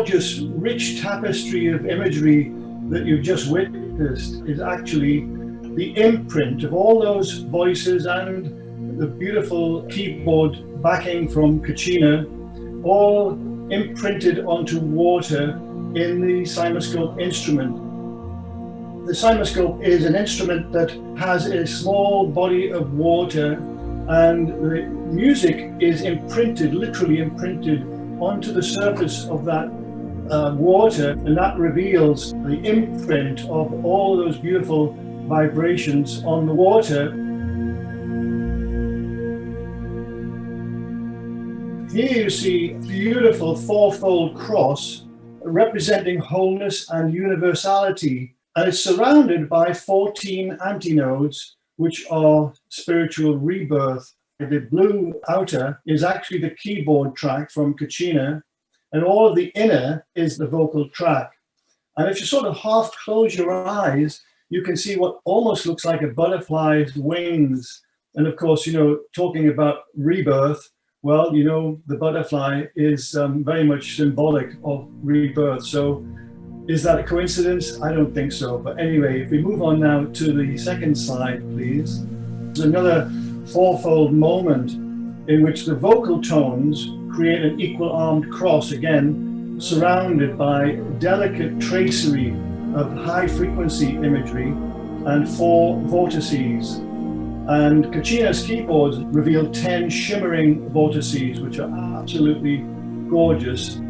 gorgeous, rich tapestry of imagery that you've just witnessed is actually the imprint of all those voices and the beautiful keyboard backing from Kachina, all imprinted onto water in the CymaScope instrument. The CymaScope is an instrument that has a small body of water, and the music is imprinted, literally imprinted, onto the surface of that water, and that reveals the imprint of all those beautiful vibrations on the water. Here you see a beautiful fourfold cross representing wholeness and universality, and it's surrounded by 14 antinodes, which are spiritual rebirth. The blue outer is actually the keyboard track from Kachina, and all of the inner is the vocal track. And if you sort of half close your eyes, you can see what almost looks like a butterfly's wings. And of course, talking about rebirth, well, the butterfly is very much symbolic of rebirth. So is that a coincidence? I don't think so. But anyway, if we move on now to the second slide, please. There's another fourfold moment in which the vocal tones create an equal-armed cross, again, surrounded by delicate tracery of high-frequency imagery and 4 vortices. And Kachina's keyboards reveal 10 shimmering vortices, which are absolutely gorgeous.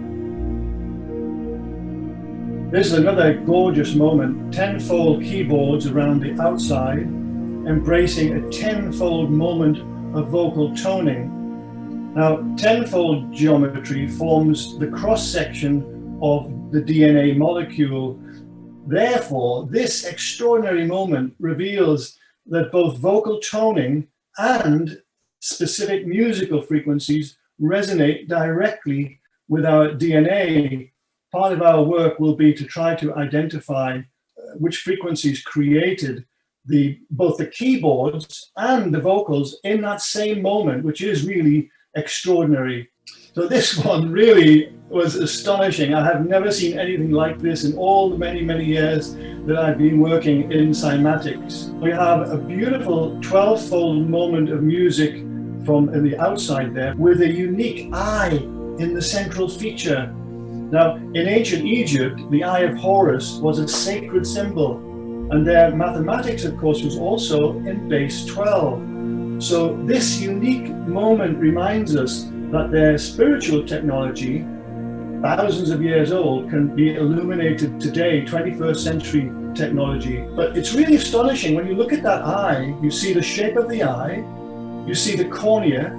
This is another gorgeous moment, 10-fold keyboards around the outside, embracing a 10-fold moment of vocal toning. Now, 10-fold geometry forms the cross-section of the DNA molecule. Therefore, this extraordinary moment reveals that both vocal toning and specific musical frequencies resonate directly with our DNA. Part of our work will be to try to identify which frequencies created both the keyboards and the vocals in that same moment, which is really extraordinary. So this one really was astonishing. I have never seen anything like this in all the many, many years that I've been working in cymatics. We have a beautiful 12-fold moment of music from the outside there with a unique eye in the central feature. Now, in ancient Egypt, the Eye of Horus was a sacred symbol, and their mathematics, of course, was also in base 12. So this unique moment reminds us that their spiritual technology, thousands of years old, can be illuminated today, 21st century technology. But it's really astonishing. When you look at that eye, you see the shape of the eye, you see the cornea,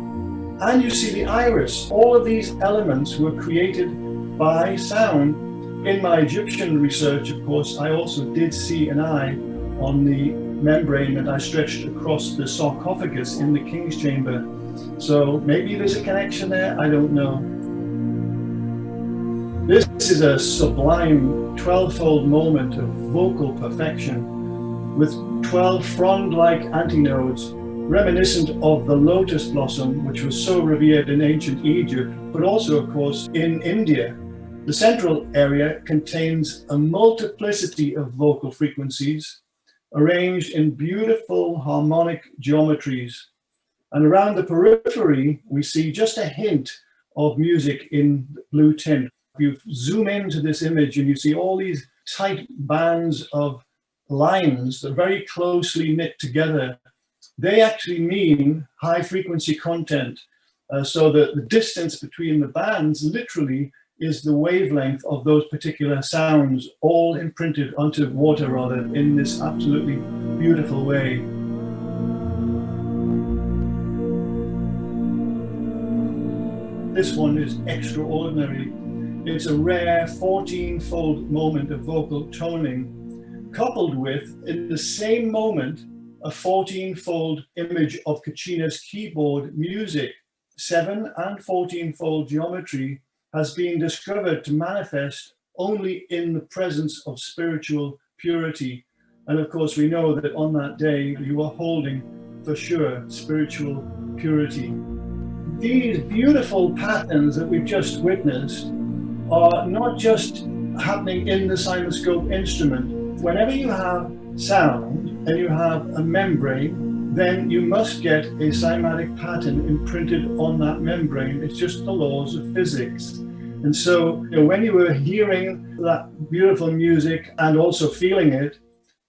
and you see the iris. All of these elements were created by sound. In my Egyptian research, of course, I also did see an eye on the membrane that I stretched across the sarcophagus in the king's chamber. So maybe there's a connection there, I don't know. This is a sublime 12-fold moment of vocal perfection with 12 frond-like antinodes, reminiscent of the lotus blossom, which was so revered in ancient Egypt, but also, of course, in India. The central area contains a multiplicity of vocal frequencies arranged in beautiful harmonic geometries. And around the periphery, we see just a hint of music in blue tint. You zoom into this image and you see all these tight bands of lines that are very closely knit together. They actually mean high frequency content. So that the distance between the bands literally is the wavelength of those particular sounds, all imprinted onto water rather in this absolutely beautiful way. This one is extraordinary. It's a rare 14-fold moment of vocal toning, coupled with, in the same moment, a 14-fold image of Kachina's keyboard music. 7 and 14-fold geometry has been discovered to manifest only in the presence of spiritual purity. And of course, we know that on that day, you are holding, for sure, spiritual purity. These beautiful patterns that we've just witnessed are not just happening in the CymaScope instrument. Whenever you have sound and you have a membrane, then you must get a cymatic pattern imprinted on that membrane. It's just the laws of physics. And so, when you were hearing that beautiful music and also feeling it,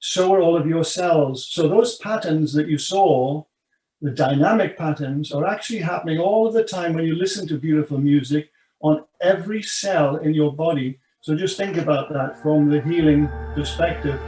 so are all of your cells. So those patterns that you saw, the dynamic patterns, are actually happening all of the time when you listen to beautiful music on every cell in your body. So just think about that from the healing perspective.